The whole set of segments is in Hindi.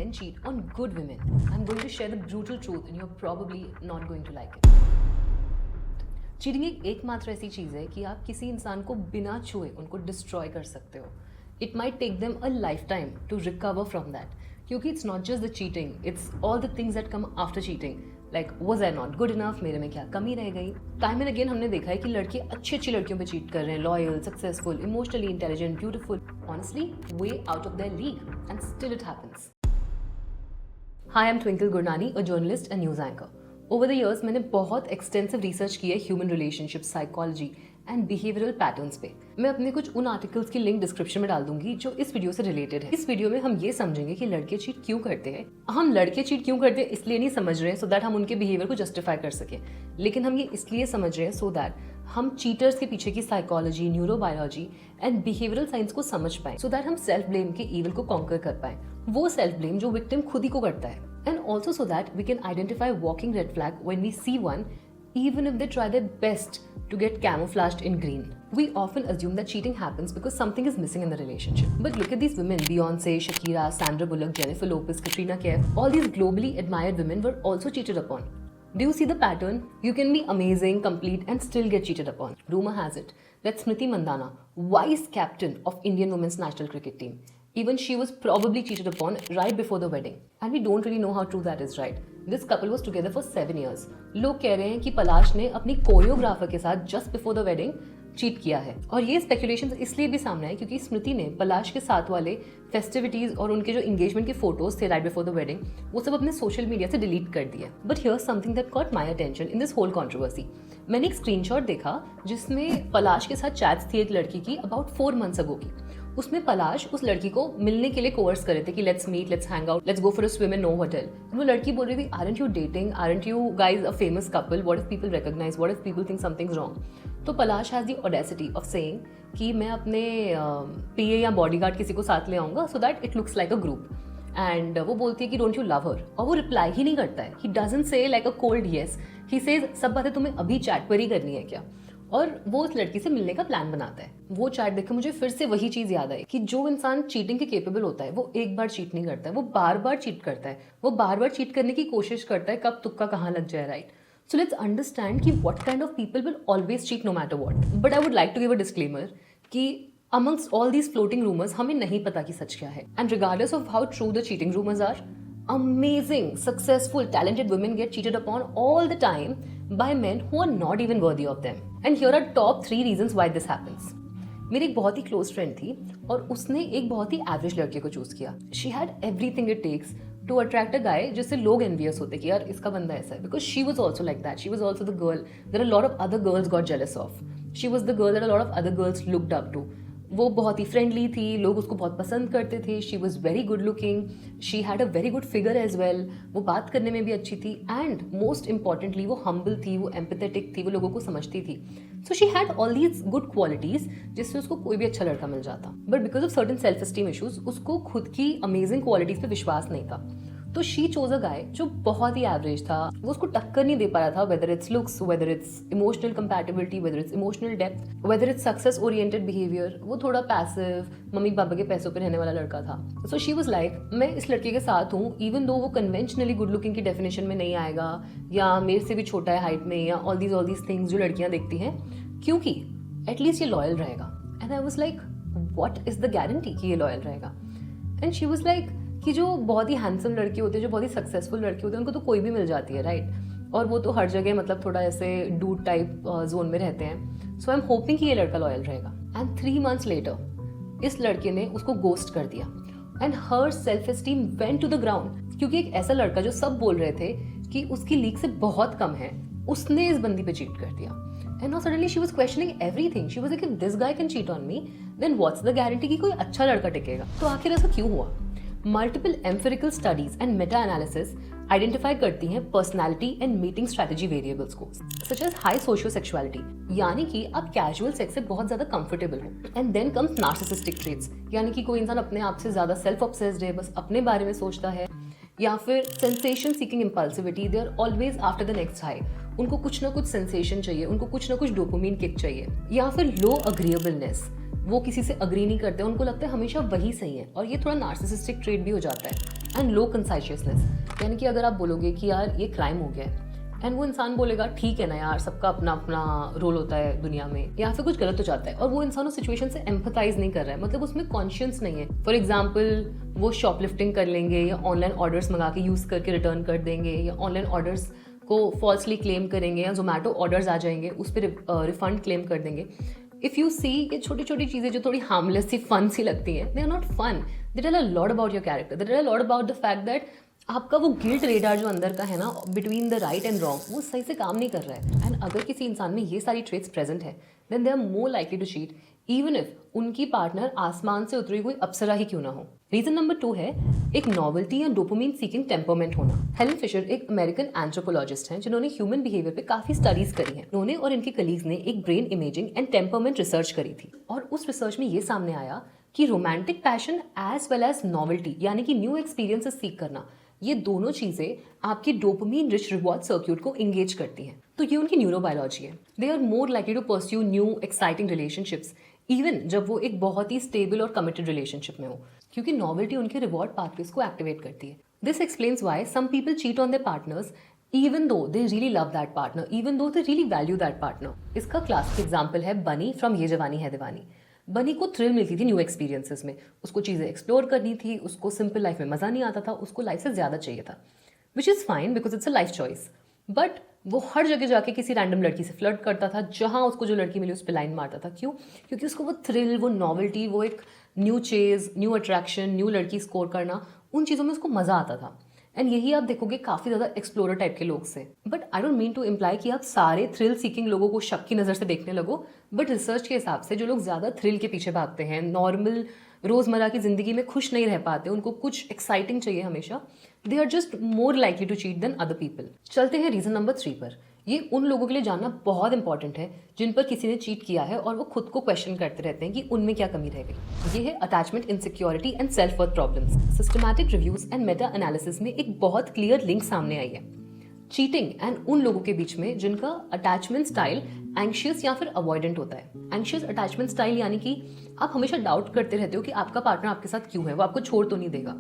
men cheat on good women. I'm going to share the brutal truth and you're probably not going to like it. Cheating एकमात्र ऐसी चीज़ है कि आप किसी इंसान को बिना छुए उनको डिस्ट्रॉय कर सकते हो. It might take them a lifetime to recover from that. क्योंकि it's not just the cheating, it's all the things that come after cheating. Like, was I not good enough? मेरे में क्या कमी रह गई? टाइम एंड अगेन हमने देखा है कि लड़के अच्छी अच्छी लड़कियों पे चीट कर रहे हैं. Loyal, successful, emotionally intelligent, beautiful. Honestly, way out of their league, and still it happens. Hi, I'm Twinkle Gurnani, a journalist and news anchor. Over the years, मैंने बहुत एक्सटेंसिव रिसर्च की है human relationship, psychology and behavioural patterns पे. मैं अपने कुछ उन आर्टिकल्स की लिंक डिस्क्रिप्शन में डाल दूंगी जो इस वीडियो से रिलेटेड है. इस वीडियो में हम ये समझेंगे कि लड़के चीट क्यों करते हैं. हम लड़के चीट क्यों करते हैं इसलिए नहीं समझ रहे हैं सो दैट हम उनके बिहेवियर को जस्टिफाई कर सकें, लेकिन हम ये इसलिए समझ रहे हैं सो दैट हम चीटर्स के पीछे की psychology, neurobiology and behavioural science को समझ पाएं, सो दैट हम सेल्फ ब्लेम के ईविल को कॉन्कर कर पाएं. वो सेल्फ ब्लेम जो विक्टिम खुद ही को करता है. And also so that we can identify walking red flag when we see one, even if they try their best to get camouflaged in green. We often assume that cheating happens because something is missing in the relationship. But look at these women: Beyonce, Shakira, Sandra Bullock, Jennifer Lopez, Katrina Kaif. All these globally admired women were also cheated upon. Do you see the pattern? You can be amazing, complete, and still get cheated upon. Rumor has it that Smriti Mandhana, vice captain of Indian women's national cricket team, even she was probably cheated upon right before the wedding. And we don't really know how true that is, right? This couple was together for 7 years. लोग कह रहे हैं कि पलाश ने अपनी कोरियोग्राफर के साथ just before the wedding cheat किया है. और ये स्पेकुलेशन इसलिए भी सामने आए क्योंकि स्मृति ने पलाश के साथ वाले फेस्टिविटीज और उनके जो एंगेजमेंट के फोटोज थे राइट बिफोर द वेडिंग, वो सब अपने सोशल मीडिया से डिलीट कर दिए. But here something that caught my attention in this whole controversy. मैंने एक स्क्रीनशॉट देखा जिसमें पलाश के साथ चैट्स थी एक लड़की की अबाउट 4 months अगो की. उसमें पलाश उस लड़की को मिलने के लिए कोर्स कर रहे थे कि let's meet, let's hang out, let's go for a swim in no hotel. वो लड़की बोल रही थी, aren't you dating, aren't you guys a famous couple, what if people recognise, what if people think something's wrong. तो Palash has the audacity of saying कि मैं अपने पीए या बॉडीगार्ड किसी को साथ ले आऊंगा so that it looks like a group. And वो बोलती है कि डोंट यू लव हर, और वो रिप्लाई ही नहीं करता है. He doesn't say like a cold yes, he says सब बातें तुम्हें अभी चैट पर ही करनी है क्या. और वो उस लड़की से मिलने का प्लान बनाता है. वो चैट देख के मुझे फिर से वही चीज याद आई कि जो इंसान चीटिंग के केपेबल होता है वो एक बार चीट नहीं करता है, वो बार बार चीट करता है. वो बार बार चीट करने की कोशिश करता है, कब तुक्का कहाँ लग जाए, राइट? So let's understand कि what kind of people will always cheat no matter what. But I would like to give a disclaimer कि amongst all these floating rumors हमें नहीं पता कि सच क्या है. And regardless of how true the cheating rumors are, amazing, successful, talented women get cheated upon all the time by men who are not even worthy of them. And here are top 3 reasons why this happens. मेरी एक बहुत ही क्लोज फ्रेंड थी और उसने एक बहुत ही एवरेज लड़के को चूज किया. She had everything it takes to attract a guy जिससे लोग एनवियस होते कि यार इसका बंदा ऐसा है. Because she was also like that. She was also the girl there are lot of other girls got jealous of. She was the girl that a lot of other girls looked up to. वो बहुत ही फ्रेंडली थी, लोग उसको बहुत पसंद करते थे. She was very good looking, she had a very good figure as well. वो बात करने में भी अच्छी थी एंड मोस्ट इंपॉर्टेंटली वो हम्बल थी, वो एम्पैथेटिक थी, वो लोगों को समझती थी. So she had all these good qualities जिससे उसको कोई भी अच्छा लड़का मिल जाता. But because of certain self esteem issues उसको खुद की अमेजिंग क्वालिटीज पे विश्वास नहीं था. तो शी चोज अ गाय जो बहुत ही एवरेज था. वो उसको टक्कर नहीं दे पा रहा था, whether it's looks, whether it's emotional compatibility, whether it's emotional depth, whether its success oriented behaviour. वो थोड़ा पैसिव, मम्मी पापा के पैसों पे रहने वाला लड़का था. सो शी वाज लाइक, मैं इस लड़के के साथ हूँ इवन दो वो कन्वेंशनली गुड लुकिंग की डेफिनेशन में नहीं आएगा या मेरे से भी छोटा है हाइट में या ऑल दीज थिंग्स जो लड़कियां देखती हैं, क्योंकि एटलीस्ट ये लॉयल रहेगा. And I was like, what is the guarantee कि ये लॉयल रहेगा. एंड शी वाज लाइक कि जो बहुत ही हैंडसम लड़के होते हैं, जो बहुत ही सक्सेसफुल लड़के होते हैं, उनको तो कोई भी मिल जाती है, राइट? और वो तो हर जगह मतलब थोड़ा ऐसे डूड टाइप जोन में रहते हैं. सो आई एम होपिंग कि ये लड़का लॉयल रहेगा. एंड 3 months लेटर इस लड़के ने उसको गोस्ट कर दिया and her self esteem went to the ground. क्योंकि एक ऐसा लड़का जो सब बोल रहे थे कि उसकी लीक से बहुत कम है, उसने इस बंदी पे चीट कर दिया. And now suddenly she was questioning everything. She was like, if this guy can cheat on me, then what's the guarantee कि कोई अच्छा लड़का टिकेगा. तो आखिर ऐसा क्यों हुआ? Multiple empirical studies and meta-analysis identify करती हैं personality and meeting strategy variables को, सच एज हाई सोशियोसेक्सुअलिटी, यानी कि आप कैजुअल सेक्स से बहुत ज्यादा कंफर्टेबल हो. And then comes narcissistic traits, यानी कि कोई इंसान अपने आप से ज्यादा सेल्फ ऑब्सेस्ड है, बस अपने बारे में सोचता है. या फिर sensation seeking impulsivity, they are always after the next high. उनको कुछ ना कुछ सेंसेशन चाहिए, उनको कुछ ना कुछ डोपामिन किक चाहिए. या फिर लो अग्रीएबलनेस, वो किसी से अग्री नहीं करते, उनको लगता है हमेशा वही सही है, और ये थोड़ा नार्सिसिस्टिक ट्रेट भी हो जाता है. एंड लो कंसाइशियसनेस, यानी कि अगर आप बोलोगे कि यार ये क्राइम हो गया है एंड वो इंसान बोलेगा ठीक है ना यार, सबका अपना अपना रोल होता है दुनिया में, या फिर कुछ गलत हो जाता है और वो इंसान उस सिचुएशन से एम्पथाइज नहीं कर रहा है, मतलब उसमें कॉन्शियस नहीं है। फॉर एग्जाम्पल वो शॉपलिफ्टिंग कर लेंगे या ऑनलाइन ऑर्डर्स मंगा के यूज़ करके रिटर्न कर देंगे, या ऑनलाइन ऑर्डर्स को फॉल्सली क्लेम करेंगे, या जोमेटो ऑर्डर्स आ जाएंगे उस पर रिफंड क्लेम कर देंगे। इफ़ यू सी ये छोटी छोटी चीज़ें जो थोड़ी हार्मलेस सी फन सी लगती हैं, they are not fun, they tell a lot about your character, they tell a lot about the fact that आपका वो गिल्ट रेडार जो अंदर का है ना between the right and wrong, वो सही से काम नहीं कर रहा है। एंड अगर किसी इंसान में ये सारी ट्रेट्स प्रेजेंट है then they are more likely to cheat even if उनकी पार्टनर आसमान से उतरी हुई अप्सरा ही क्यों ना हो। रीजन नंबर 2 है एक नॉवेल्टी या डोपामिन सीकिंग टेम्परमेंट होना। हेलन फिशर एक अमेरिकन एंथ्रोपोलॉजिस्ट हैं जिन्होंने ह्यूमन बिहेवियर पे काफी स्टडीज करी हैं। उन्होंने और इनके कलीग्स ने एक brain imaging and temperament research करी थी और उस रिसर्च में ये सामने आया कि romantic passion as well as novelty यानी कि न्यू एक्सपीरियंसेस सीख करना, ये दोनों चीजें आपकी डोपामिन रिच रिवॉर्ड सर्क्यूट को एंगेज करती हैं। तो ये उनकी न्यूरोबायोलॉजी है। They are more likely to pursue new exciting relationships even जब वो एक बहुत ही स्टेबल और कमिटेड रिलेशनशिप में हो, क्योंकि नॉवेल्टी उनके रिवॉर्ड पाथवेज को एक्टिवेट करती है। This explains why some people cheat on their partners even though they really love that partner, even though they really value that partner. इसका क्लासिक एग्जाम्पल है बनी फ्रॉम ये जवानी है दीवानी। बनी को थ्रिल मिलती थी न्यू एक्सपीरियंसेस में, उसको चीज़ें एक्सप्लोर करनी थी, उसको सिंपल लाइफ में मज़ा नहीं आता था, उसको लाइफ से ज़्यादा चाहिए था, which is fine because it's a life choice. But वो हर जगह जाके किसी रैंडम लड़की से फ्लर्ट करता था, जहाँ उसको जो लड़की मिली उस पर लाइन मारता था। क्यों? क्योंकि उसको वो थ्रिल, वो नॉवेल्टी, वो एक new chase, new attraction, new लड़की स्कोर करना, उन चीज़ों में उसको मज़ा आता था। एंड यही आप देखोगे काफ़ी ज़्यादा एक्सप्लोरर टाइप के लोग से। But I don't mean to imply कि आप सारे थ्रिल सीकिंग लोगों को शक की नज़र से देखने लगो, बट रिसर्च के हिसाब से जो लोग ज़्यादा थ्रिल के पीछे भागते हैं, नॉर्मल रोज़मर्रा की ज़िंदगी में खुश नहीं रह पाते, उनको कुछ एक्साइटिंग चाहिए हमेशा, they are just more likely to cheat than other people. चलते हैं रीज़न नंबर 3 पर। ये उन लोगों के लिए जानना बहुत इंपॉर्टेंट है जिन पर किसी ने चीट किया है और वो खुद को क्वेश्चन करते रहते हैं कि उनमें क्या कमी रह गई। ये है attachment insecurity and self worth problems. Systematic reviews and Meta analysis में एक बहुत क्लियर लिंक सामने आई है चीटिंग एंड उन लोगों के बीच में जिनका अटैचमेंट स्टाइल एंशियस या फिर अवॉइडेंट होता है। एंशियस अटैचमेंट स्टाइल यानी कि आप हमेशा डाउट करते रहते हो कि आपका पार्टनर आपके साथ क्यों है, वो आपको छोड़ तो नहीं देगा,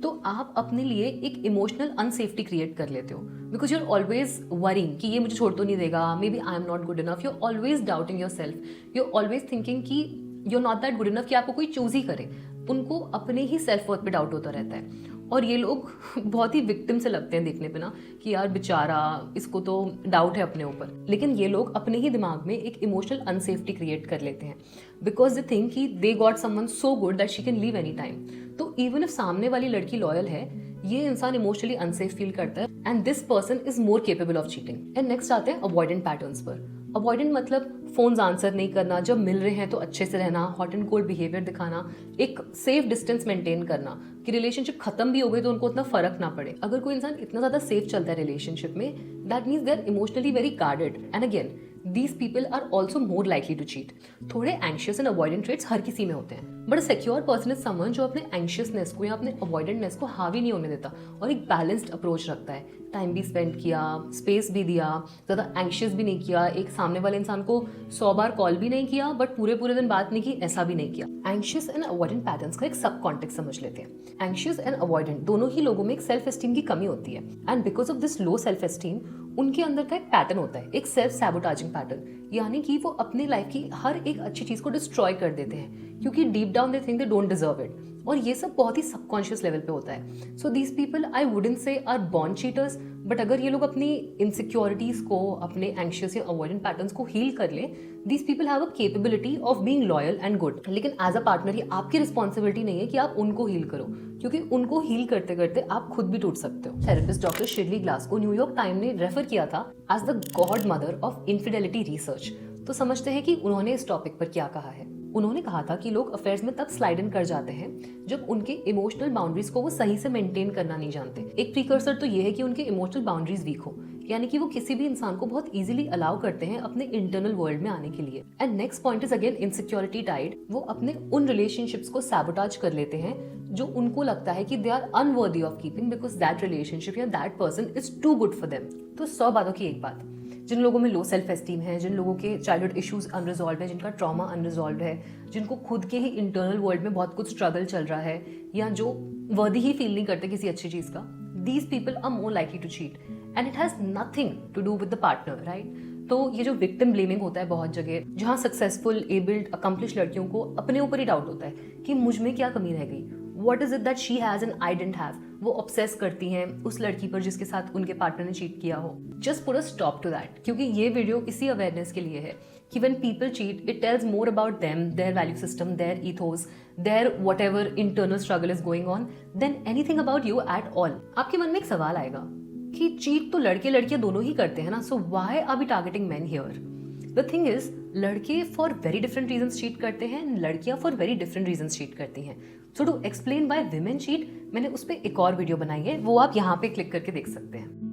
तो आप अपने लिए एक इमोशनल अनसेफ्टी क्रिएट कर लेते हो because you are always worrying कि ये मुझे छोड़ तो नहीं देगा, maybe I am not good enough, you are always doubting yourself, you are always thinking कि you are not that good enough कि आपको कोई चूज ही करे। उनको अपने ही सेल्फ वर्थ पे डाउट होता रहता है और ये लोग बहुत ही विक्टिम से लगते हैं देखने पे ना कि यार बेचारा, इसको तो डाउट है अपने ऊपर। लेकिन ये लोग अपने ही दिमाग में एक इमोशनल अनसेफ्टी क्रिएट कर लेते हैं बिकॉज दे थिंक कि they got someone so good that she can leave any time. तो इवन इफ सामने वाली लड़की लॉयल है, ये इंसान इमोशनली अनसेफ फील करता है and this person is more capable of cheating. And next आते हैं अवॉइडेंट पैटर्न्स पर। अवॉइडेंट मतलब फोन्स आंसर नहीं करना, जब मिल रहे हैं तो अच्छे से रहना, हॉट एंड कोल्ड बिहेवियर दिखाना, एक सेफ डिस्टेंस मेंटेन करना कि रिलेशनशिप खत्म भी हो गई तो उनको उतना फर्क ना पड़े। अगर कोई इंसान इतना ज़्यादा सेफ चलता है रिलेशनशिप में, that means they are emotionally very guarded. And again these people are also more likely to cheat. थोड़े anxious and avoidant traits हर किसी में होते हैं, but a secure person is someone जो अपने anxiousness को या अपने avoidantness को हावी नहीं होने देता और एक balanced approach रखता है। टाइम भी स्पेंड किया, स्पेस भी दिया, ज़्यादा एंशियस भी नहीं किया, एक सामने वाले इंसान को 100 बार कॉल भी नहीं किया बट पूरे दिन बात नहीं की, ऐसा भी नहीं किया। एंशियस एंड अवॉइडेंट पैटर्न्स का एक सब कॉन्टेक्स्ट समझ लेते हैं। एंशियस एंड अवॉइडेंट दोनों ही लोगों में एक सेल्फ एस्टीम की कमी होती है and because of this low self esteem उनके अंदर का एक पैटर्न होता है, एक सेल्फ सैबोटाजिंग पैटर्न, यानी कि वो अपनी लाइफ की हर एक अच्छी चीज़ को डिस्ट्रॉय कर देते हैं क्योंकि deep down they think they don't deserve it, और ये सब बहुत ही सबकॉन्शियस लेवल पे होता है। So these people I wouldn't say are born cheaters, but अगर ये लोग अपनी इनसिक्योरिटीज को, अपने एंशियस या अवॉइडेंट पैटर्न्स को हील कर ले, these people have a capability of being loyal and good. लेकिन एज अ पार्टनर ये आपकी रिस्पॉन्सिबिलिटी नहीं है कि आप उनको हील करो, क्योंकि उनको हील करते करते आप खुद भी टूट सकते हो। थेरेपिस्ट डॉक्टर शिरली ग्लास को न्यूयॉर्क टाइम ने रेफर किया था as the god mother of infidelity research. तो समझते हैं कि उन्होंने इस टॉपिक पर क्या कहा है। उन्होंने कहा था कि लोग अफेयर्स में तब स्लाइड इन कर जाते हैं जब उनके इमोशनल बाउंड्रीज को वो सही से मेंटेन करना नहीं जानते। एक प्रीकर्सर तो ये है कि उनके इमोशनल बाउंड्रीज वीक हो, यानी कि वो किसी भी इंसान को बहुत इजीली अलाउ करते हैं अपने इंटरनल वर्ल्ड में आने के लिए। And next point is again insecurity tied. वो अपने उन रिलेशनशिप्स को सैबोटाज कर लेते हैं जो उनको लगता है कि they are unworthy of keeping because that relationship या that person is too good for them. तो 100 बातों की एक बात, जिन लोगों में लो सेल्फ एस्टीम है, जिन लोगों के चाइल्डहुड इश्यूज अनरिजॉल्व है, जिनका ट्रॉमा अनरिजॉल्व है, जिनको खुद के ही इंटरनल वर्ल्ड में बहुत कुछ स्ट्रगल चल रहा है, या जो वर्दी ही फील नहीं करते किसी अच्छी चीज का, these people are more likely to cheat and it has nothing to do with the partner, right? तो ये जो विक्टिम ब्लेमिंग होता है बहुत जगह, जहाँ सक्सेसफुल, एबल्ड, अकम्प्लिश लड़कियों को अपने ऊपर ही डाउट होता है कि मुझ में क्या कमी रह गई, what is it that she has and I didn't have. वो ऑब्सेस करती हैं उस लड़की पर जिसके साथ उनके पार्टनर ने चीट किया हो। Just put a stop to that, क्योंकि ये वीडियो इसी अवेयरनेस के लिए है कि when people cheat it tells more about them, their value system, their ethos, their whatever internal struggle is going on than anything about you at all. आपके मन में एक सवाल आएगा कि चीट तो लड़के लड़कियां दोनों ही करते हैं ना, so why are we targeting men here? The thing is, लड़के for very different reasons cheat करते हैं, लड़कियां for very different reasons cheat करती हैं। So to explain why women cheat, मैंने उस पर एक और वीडियो बनाई है, वो आप यहाँ पे क्लिक करके देख सकते हैं।